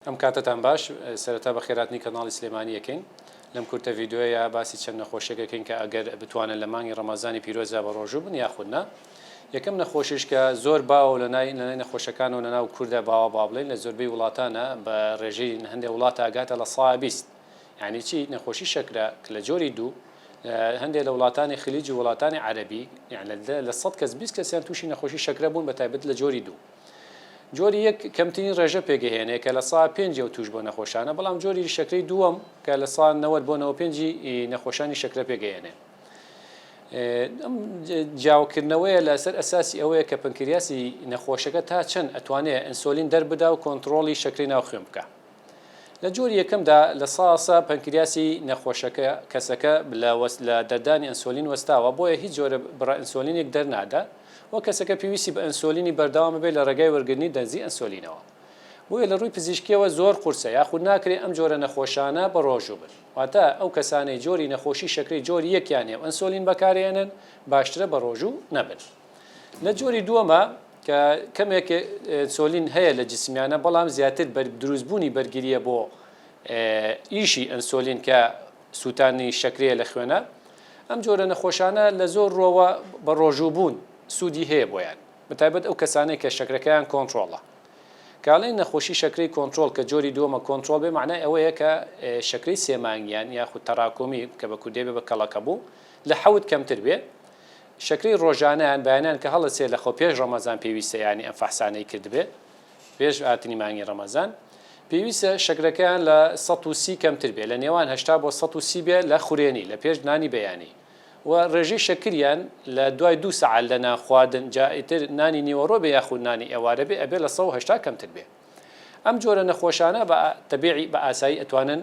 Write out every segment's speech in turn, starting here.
ئەم کاتتان باش سەرەتا بە خێراتنی کەناڵی سلێمانیەکەین لەم کورتە ڤیدیۆیە باسی چەند نەخۆشیەکەین کە ئەگەر بتوانن لە مانگی ڕەمەزانی پیرۆزدا بە ڕۆژوو بن یاخودنا. یەکەم نەخۆشیش کە زۆر باوە لە نەخۆشەکانەوە لەناو کوردە باوە با بڵێن لە زۆربەی وڵاتانە بە ڕێژەی هەندێک وڵات ئاگاتە لە سا 20. یعنی چی نەخۆشی شەکرە کە لە جۆری دوو هەندێک لە وڵاتانی خلیج و وڵاتانی عەرەبی یعنی لە 100 کەس 20 کەسیان تووشی نەخۆشی شەکرە بوون بە تایبەت لە جۆری دوو. جۆری یەک کەمترین ڕێژە پێگەهێنێ کە لە سا 5 توش بۆ نەخۆشانە، بەڵام جۆری شەکرەی دووەم کە لە سا 90 بۆ 95 نەخۆشانی شەکرە پێگەهێنێ. ئەم جیاوکردنەوەیە لەسەر ئەساسی ئەوەیە کە پەنکریاسی نەخۆشەکە تا چەند ئەتوانێت ئەنسۆلین دەربدا و کۆنتڕۆڵی شەکری ناو خوێن بکە. لە جۆری یەکەمدا لە ساسە پەنکریاسی نەخۆشەکە کەسەکە لە دەردانی ئەنسۆلین وەستاوە، بۆیە هیچ جۆرە بڕە ئەنسۆلینێک دەرنادا و کەسەکە پێویستی بە ئەنسۆلینی بەردەوامە بێت لە ڕێگای وەرگرتنی دەرزی ئەنسۆلینەوە. بۆیە لە ڕووی پزیشکیەوە زۆر قورسە یاخود ناکرێت ئەم جۆرە نەخۆشانە بە ڕۆژوو بن. واتە ئەو کەسانەی جۆری نەخۆشی شەکری جۆری یەکیان هەیە ئەنسۆلین بەکارهێنن باشترە بە ڕۆژوو نەبن. لە جۆری دووەمە کە کەمێک ئەنسۆلین هەیە لە جسمیانە، بەڵام زیاتر دروستبوونی بەرگریە بۆ ئیشی ئەنسۆلین کە سووتانی شەکریە لە خوێنە، ئەم جۆرە نەخۆشانە لە زۆر ڕۆوە بە ڕۆژوو بوون سوودی هەیە بۆیان، بەتایبەت ئەو کەسانەی کە شەکرەکەیان کۆنتڕۆڵە. کاڵەی نەخۆشی شەکری کۆنتڕۆڵ کە جۆری دووەمە کۆنتڕۆڵ بێ، معنای ئەوەیە کە شەکری سێمانگیان یاخود تەراکۆمی کە بە کوردی بێ بە کەڵەکە بوو لە 7 کەمتر بێ. شەکری ڕۆژانەیان بەیانیان کە هەڵەسێ لە خۆ پێش ڕەمەزان پێویستە، ینی ئەم فەحسانەی کرد بێ پێش هاتنی مانگی ڕەمەزان پێویستە شەکرەکەیان لە 130 کەمتر بێ، لە نێوان 80 بۆ 130 بێ لە خورێنی لە پێش نانی بەیانی، و ڕێژەی شەکریان لە دوای 2 سەعات لە نانخواردن جائیتر نانی نیوەڕۆ بێ یاخود نانی ئێوارە بێ ئەبێ لە 180 کەمتر بێ. ئەم جۆرە نەخۆشانە بە تەبیعی بە ئاسایی ئەتوانن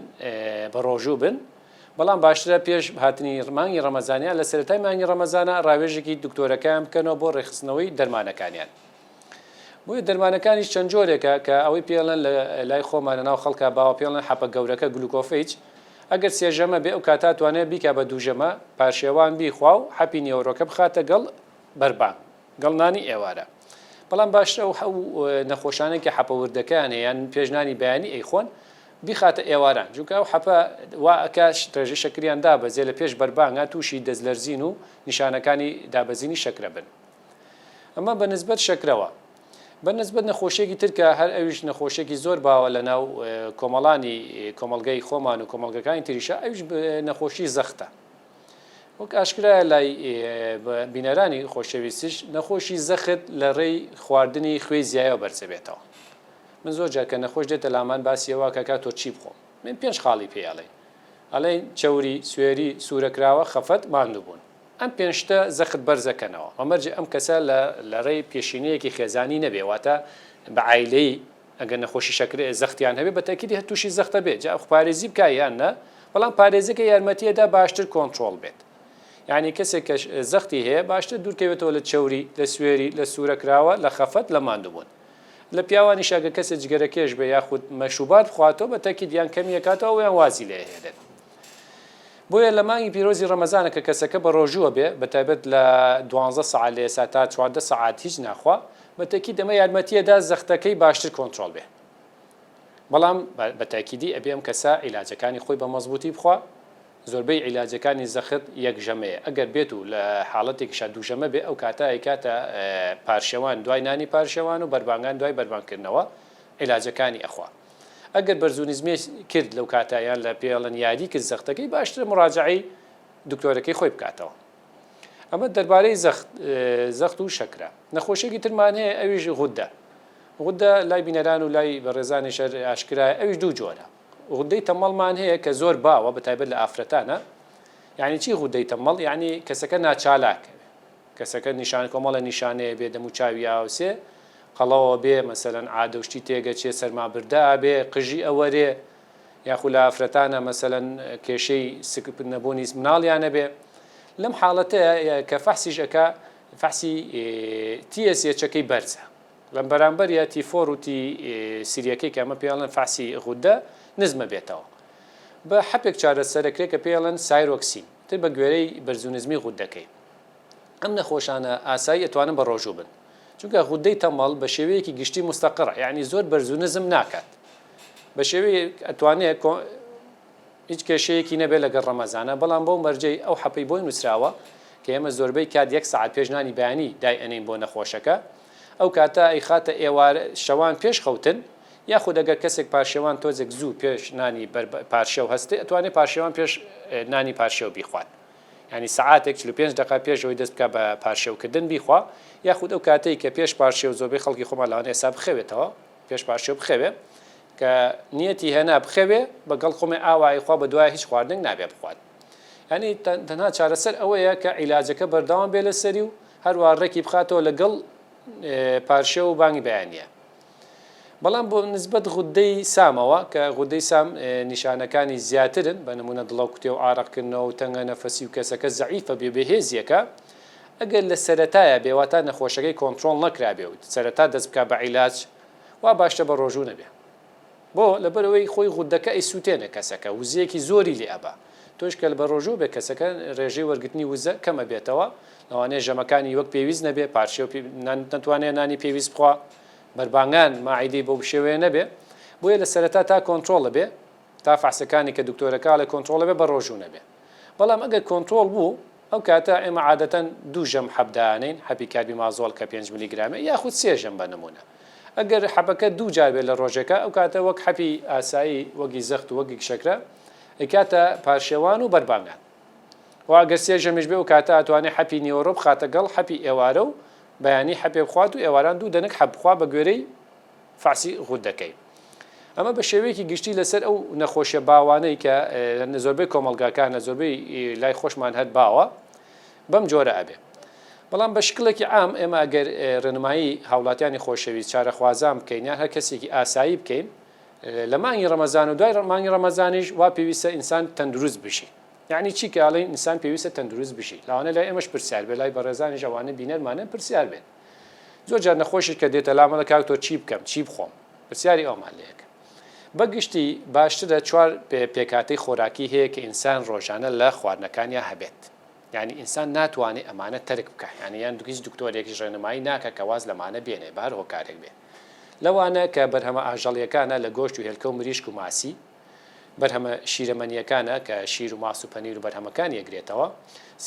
بە ڕۆژوو بن، بەڵام باشترە پێش هاتنی مانگی ڕەمەزانیان لە سەرەتای مانگی ڕەمەزانە ڕاوێژێکی دکتۆرەکان بکەنەوە بۆ ڕێخستنەوەی دەرمانەکانیان. بۆیە دەرمانەکانیش چەند جۆرێکە کە ئەوەی پێڵەن لە لای خۆمانە ناو خەڵکە باوە پێڵەن حەپە گەورەکە گلوکۆفیج. ئەگەر سێژەمە بێ ئەو کاتا توانێت بیکە بە دووژەمە پاشێوان بیخوا و حەپی نێوەڕۆکە بخاتە گەڵ بەربان گەڵ نانی ئێوارە. بەڵام باشترە ئەو نەخۆشانێک کە حەپە وردەکان هەیەیان پێشنانی بەیانی ئەیخۆن بیخاتە ئێواران، جوکە ئەو حەپە وا ئەکاش ڕێژەی شەکریان دابەزێ لە پێش بەربانگە تووشی دەستلەرزین و نیشانەکانی دابەزینی شەکرە بن. ئەمە بە نسبەت شەکرەوە. بە نسبەت نەخۆشیێکی ترکە هەر ئەویش نەخۆشیێکی زۆر باوە لە ناو کۆمەڵانی کۆمەلگەی خۆمان و کۆمەلگەکانی تریشە، ئەویش نەخۆشی زەختە. وەک ئاشکرایە لای بینەرانی خۆشەویستیش نەخۆشی زەخت لە ڕێی خواردنی خوێی زیایەوە بەرزەبێتەوە. من زۆر جار کە نەخۆش دێتە لامان باسیەوە کە کاتۆ چی بخۆم، من 5 خاڵی پێیاڵێ ئەڵێن چەوری سوێری سوورەکراوە خەفەت ماندوو بوون، ئەم 5 زەخت بەرزەکەنەوە. ئەمەرجێ ئەم کەسە لە ڕێی پێشینەیەکی خێزانی نەبێ، واتە بە عایلەی ئەگەر نەخۆشی شەکرە زەختیان هەبێ بە تەکیدی هە تووشی زەختە بێت، جا پارێزی بکە یان نە، بەڵام پارێزەکە یارمەتیەدا باشتر کۆنتڕۆڵ بێت. یعنی کەسێک کە زەختی هەیە باشتر دوورکەوێتەوە لە چەوری لە سوێری لە سوورەکراوە لە خەفەت لە ماندووبوون. لە پیاوانیش ئەگەر کەسێک جگەرەکێش بێ یاخود مەشروبات بخواتەوە بە تەکیدیان کەمیەکاتەوە یان وازی لێهێنێت. بۆیە لە مانگی پیرۆزی ڕەمەزانە کە کەسەکە بە ڕۆژووە بێ بە تایبەت لە 12 سەعات لە ئێستا تا 14 سەعات هیچ ناخوا، بە تەکید دەمە یارمەتیەدا زەختەکەی باشتر کۆنتڕۆڵ بێ. بەڵام بە تاکیدی ئەبێ ئەم کەسە عیلاجەکانی خۆی بە مەزبوطی بخوا. زۆربەی عیلاجەکانی زەخت یەکژەمەیە، ئەگەر بێت و لە حاڵەتێکیشا دووژەمە بێ ئەو کاتە ئەیکاتە پارشەوان دوای نانی پارشەوان و بەربانگان دوای بەربانکردنەوە عیلاجەکانی ئەخوا. ئەگەر بەرزونیزمی کرد لەو کاتایان لە پێڵەن یادی کرد زەختەکەی باشترە مراجعەی دکتۆرەکەی خۆی بکاتەوە. ئەمە دەربارەی زەخت و شەکرە. نەخۆشیێکی ترمان هەیە ئەویش غودە. غودە لای بینەران و لای بەڕێزانی شەر ئاشکرایە ئەویش دوو جۆرە. غودەی تەمەڵمان هەیە کە زۆر باوە بەتایبەت لە ئافرەتانە. یعنی چی غودەی تەمەڵ؟ یعنی کەسەکە ناچالاکە، کەسەکە نیشان کۆمەڵە نیشانەیە بێ دەمو چاوی یاوسێ قەڵەوە بێ مەسەلەن عادەشتی تێگەچێ سەرمابردا بێ قژی ئەوەرێ، یاخود لە ئافرەتانە مەسەلەن کێشەی سکپ نەبوونی مناڵیانە بێ. لەم حاڵەتەیە کە فەحسیشەکە فەحسی TSHەکەی بەرزە لەم بەرامبەریە T4 و T سیریەکەی کە ئەمە پێڵەن فەحسی غودە نزمە بێتەوە. بە حەپێک چارەسەرەکرێت کە پێڵەن سایرۆکسین تر بە گوێرەی بەرزونزمی غودەکەی. ئەم نەخۆشانە ئاسایی ئەتوانن بە ڕۆژوو بن، چونکە غودەی تەمەڵ بە شێوەیەکی گشتی مستەقڕە، یعنی زۆر بەرزونزم ناکات. بە شێوەیە ئەتوانێت هیچ کێشەیەکی نەبێت لەگەڵ ڕەمەزانە بەڵام بۆ مەرجەی ئەو حەپەی بۆی نووسراوە کە ئێمە زۆربەی کات 1 ساعت پێش نانی بەیانی دای ئەنین بۆ نەخۆشەکە ئەو کاتە ئەی خاتە ئێوارە شەوان پێش خەوتن یاخود ئەگەر کەسێک پاشێوان تۆزێک زوو پێش نانی پارشەو هەستێ ئەتوانێت پاشێوان پێش نانی پارشەو بیخوات ینی سعاتێک 45 دقه پێشەوەی دەست بکە بە پارشێوکردن بیخوا یاخود ئەو کاتەی کە پێش پارشێو زۆربەی خەڵکی خۆمان لەوانەیە حساب بخەوێتەوە پێش پارشێو بخەوێ کە نیەتی هێنا بخەوێ بەگەڵ خۆمێ ئاوایی خوا بە دوای هیچ خواردنێک نابێ بخوات ینی تەنها چارەسەر ئەوەیە کە عیلاجەکە بەردەوام بێ لەسەری و هەروە ڕێکی بخاتەوە لەگەڵ پارشێو و بانگی بەیانیە بەڵام بۆ نسبەت غودەی سامەوە کە غودەی سام نیشانەکانی زیاترن بە نمونە دڵەوکوتێ و ئاڕەقکردنەوە و تەنگە نەفەسی و کەسەکە زەعیفە بێ بەهێزیەکە ئەگەر لە سەرەتایە بێواتە نەخۆشەکەی کۆنتڕۆڵ نەکرابێ و سەرەتا دەست بکە بە عیلاج وا باشتە بە ڕۆژوو نەبێ بۆ لەبەرەوەی خۆی غودەکە ئەیسووتێنە کەسەکە وزەیەکی زۆری لێ ئەبا تۆش کە بە ڕۆژوو بێ کەسەکە ڕێژەی وەرگرتنی وزە کەمە بێتەوە لەوانەیە ژەمەکانی وەک پێویست نەبێ پارچێ نەتوانێت نانی پێویست بخوا بەربانگان ماعیدەی بۆ شێوەیە نەبێ بۆیە لە سەرەتا تا کۆنتڕۆڵە بێ تا فحسەکانی کە دکتۆرەکە لە کۆنتڕۆڵە بێ بە ڕۆژوو نەبێ بەڵام ئەگەر کۆنتڕۆڵ بوو ئەو کاتە ئێمە عادەتەن 2 ژەم حەبدانین حەبی کاربی مازۆڵ کە 5 میلیگرامە یاخود 3 ژەم بە نمونە ئەگەر حەبەکە 2 جار بێت لە ڕۆژێکە ئەو کاتە وەک حەپی ئاسایی وەگی زەخت و وەگی شەکرە ئەکاتە پارشێوان و بەربانگان واگەر 3 ژەمیش بێ و کاتە ئەتوانێت حەپی نیوەڕۆ بخاتە گەڵ حەپی ئێوارە و بەیانی حەپێ بخوات و ئێواران 2 دەنگ حەب بخوا بە گوێرەی فاسی غودەکەی ئەمە بە شێوەیەکی گشتی لەسەر ئەو نەخۆشیە باوانەی کە زۆربەی کۆمەلگاکانە زۆربەی لای خۆشمان هەت باوە بەم جۆرە ئەبێ بەڵام بە شکلێکی عام ئێمە ئەگەر ڕێنمایی هاوڵاتیانی خۆشەویست چارەخوازان بکەین یان هەر کەسێکی ئاسایی بکەین لە مانگی ڕەمەزان و دوای مانگی ڕەمەزانیش وا پێویستە ئینسان تەندروست بشی یعنی چی کە ئەڵێن ئینسان پێویستە تەندروست بشی لەوانە لای ئێمەش پرسیار بێ لای بەڕێزانی ئەوانە بینەرمانە پرسیار بێن زۆر جار نەخۆشی کە دێتە لامەڵە کاکتۆ چی بکەم چی بخۆم پرسیاری ئەومان لەیەکە بەگشتی باشترە چوار پێکاتەی خۆراکی هەیە کە ئینسان ڕۆژانە لە خواردنەکانیان هەبێت یعنی ئینسان ناتوانێت ئەمانە تەرک بکە یعنی یان دوگیز دکتۆرێکی ڕێنمایی ناکە کە واز لەمانە بێنێ بار هۆکارێک بێ لەوانە کە بەرهەمە ئاژەڵیەکانە لە گۆشت و هێلکە و مریشک و ماسی بەرهەمە شیرەمەنیەکانە کە شیر و ماس و پەنیر و بەرهەمەکان یەگرێتەوە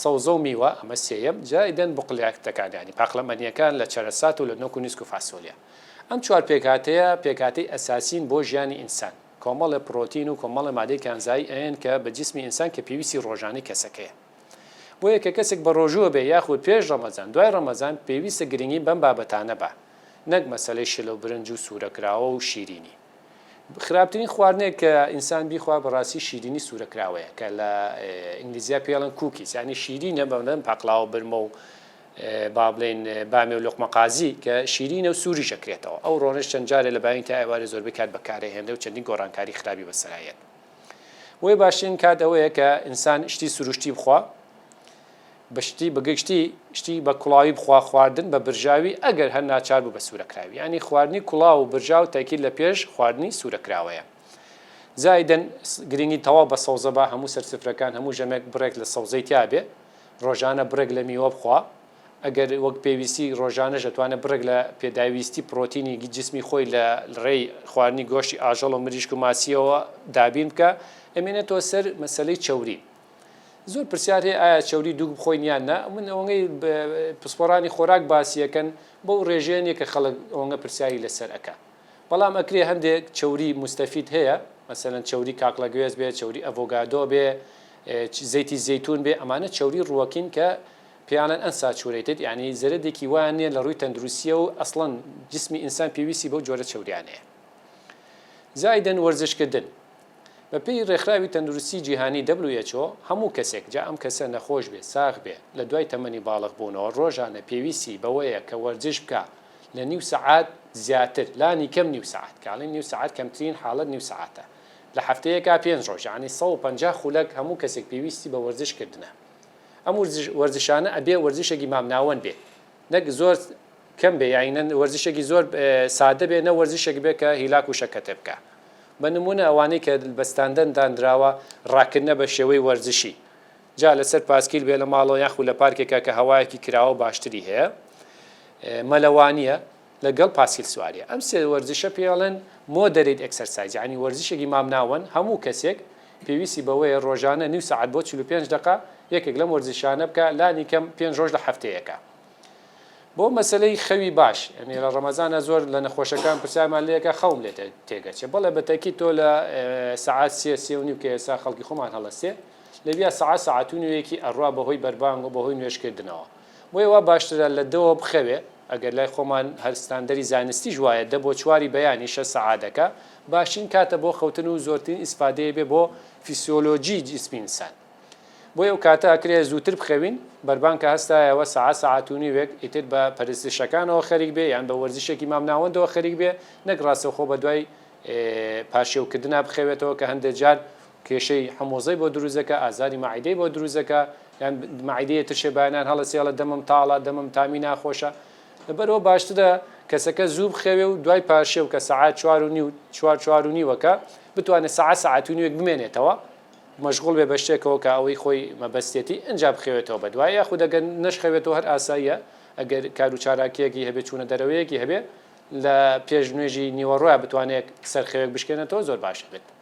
سەوزە و میوە ئەمە سێیەم جایدەن بقلیاکتەکان ینی پاقلەمەنیەکان لە چەرەسات و لە نۆک و نیسک و فاسۆلیا ئەم چوار پێکاتەیە پێکاتەی ئەساسین بۆ ژیانی ئینسان کۆمەڵە پرۆتین و کۆمەڵە مادەی کانزایی ئەیەن کە بە جسمی ئینسان کە پێویستی ڕۆژانەی کەسەکەیە بۆیە کە کەسێک بە ڕۆژووە بێ یاخود پێش ڕەمەزان دوای ڕەمەزان پێویستە گرنگی بەم بابەتانە بە نەک مەسەلەی شلە و برنج و سوورەکراوە و شیرینی خراپترین خواردنێک کە ئینسان بیخوا بەڕاستی شیرینی سوورەکراوەیە کە لە ئینگلیزیا پێڵن کوکیس ینی شیرینە بەڵێن پاقلاوە برمە و با بڵێن بامێ و لۆقمە قازی کە شیرینە و سووری شەکرێتەوە ئەو ڕۆژش چەند جارێ لە باین تا ئێوارە زۆربەی کات بەکارە هێندە و چەندین گۆڕانکاری خراپی بەسەرایەت بۆیە باشترین کات ئەوەیە کە ئینسان شتی سروشتی بخوا بەشتی بەگەشتی شتی بە کوڵاوی بخوا خواردن بە برژاوی ئەگەر هەر ناچار بوو بە سوورەکراوی ینی خواردنی کوڵاو و برژاو تاکید لە پێش خواردنی سوورەکراوەیە زایدەن گرنگی تەواو بە سەوزە بە هەموو سەرسفرەکان هەموو ژەمێک بڕێک لە سەوزەی تیابێ ڕۆژانە بڕێک لە میوە بخوا ئەگەر وەک پێویستی ڕۆژانەش دەتوانێت بڕێک لە پێداویستی پرۆتینی جسمی خۆی لە ڕێی خواردنی گۆشتی ئاژەڵ و مریشک و ماسیەوە دابین بکە ئەمێنێتەوە سەر مەسەلەی چەوری زۆر پرسیار هەیە ئایا چەوری دوو بخۆین یان نا من ئەوەی پسپۆرانی خۆراک باسیەکەن بۆ ڕێژێنێک کە خەڵک ئەوەنگە پرسیاری لەسەر ئەکا بەڵام ئەکرێ هەندێک چەوری مستەفید هەیە مەسەلەن چەوری کاکڵە گوێز بێ چەوری ئەڤۆگادۆ بێ زەیتی زەیتون بێ ئەمانە چەوری ڕووەکین کە پیانن ئەنساچورێتێت یعنی زەرەدێکی وانێ لە ڕووی تەندروستیە و ئەسڵەن جسمی ئینسان پێویستی بەو جۆرە چەوریانەیە زایدەن وەرزشکردن بەپێی ڕێکخراوی تەندروستی جیهانی WHO هەموو کەسێک جا ئەم کەسە نەخۆش بێ ساغ بێ لە دوای تەمەنی باڵغ بوونەوە ڕۆژانە پێویستی بەوەیە کە وەرزش بکە لە نیو سەعات زیاتر لانی کەم نیو سەعات کاڵین نیو سەعات کەمترین حاڵەت نیو سەعاتە لە هەفتەیەکا 5 ڕۆژ یعنی 150 خولەک هەموو کەسێک پێویستی بە وەرزشکردنە ئەم وەرزشانە ئەبێ وەرزشێکی مامناوەن بێ نەک زۆر کەم بێ یعنی وەرزشێکی زۆر سادە بێ نە وەرزشێکی بێ کە هیلاک و شەکەتە بکە بە نمونە ئەوانەی کە بەستاندن دانراوە ڕاکردنە بە شێوەی وەرزشی جا لەسەر پاسکیل بێ لە ماڵەوە یاخود لە پارکێکە کە هەوایەکی کراوە باشتری هەیە مەلەوانیە لەگەڵ پاسکیل سواریە ئەم سێ وەرزشە پێڵێن مۆدەرێت ئەکسەرسایز یعنی وەرزشێکی مام ناوەن هەموو کەسێک پێویستی بەوەیە ڕۆژانە نیم سەعات بۆ 45 دقیقە یەکێک لەم وەرزشانە بکە لانی کەم 5 ڕۆژ لە هەفتەیەکە. بۆ مەسلەی خەوی باش ئەمێ لە ڕەمەزانە زۆر لە نەخۆشەکان پرسیامان لەیەکە خەوم لێت تێگەچێ بەڵێ بەتەکی تۆ لە سەعات سێ و نیو کە ئێستا خەڵکی خۆمان هەڵەستێ لەویا سەعات و نیوەیەکی ئەڕوا بەهۆی بەربانگ و بەهۆی نوێشکردنەوە بۆیە وا باشترە لە دەوە بخەوێ ئەگەر لای خۆمان هەرستاندەری زانستی ژوایە دە بۆ چواری بەیانی 6 سەعاتەکە باشین کاتە بۆ خەوتن و زۆرترین ئیسفادەیە بێ بۆ فیسیۆلۆجی جسمی ئینسان. بۆیە ئەو کاتە ئەکرێ زووتر بخەوین بەربانکە هەستایەوە سەعات و نیوێک ئیتر بە پەرستشەکانەوە خەریک بێ یان بە وەرزشێکی مام ناوەندەوە خەریک بێ نەک ڕاستەوخۆ بە دوای پاشێوکردنا بخەوێتەوە کە هەندێک جار کێشەی حمۆزەی بۆ دروزەکە ئازاری مەعیدەی بۆ دروزەکە یان مەعیدەیە ترشێ بەیانیان هەڵەسێڵە دەمم تاڵە دەمم تامی ناخۆشە لەبەرەوە باشترە کەسەکە زوو بخەوێ و دوای پاشێو کە سەعات 4 و نیوەکە بتوانێت سەعات و نیوێک بمێنێتەوە مەشغوڵ بێ بە شتێکەوە کە ئەوەی خۆی مەبەستێتی ئەنجا بخەوێتەوە بە دوای یاخود ئەگەر نەشخەوێتەوە هەر ئاساییە ئەگەر کار و چاراکیەکی هەبێت چوونە دەرەوەیەکی هەبێ لە پێش نوێژی نیوەڕۆیە بتوانێت سەرخەوێک بشکێنێتەوە زۆر باشە بێت.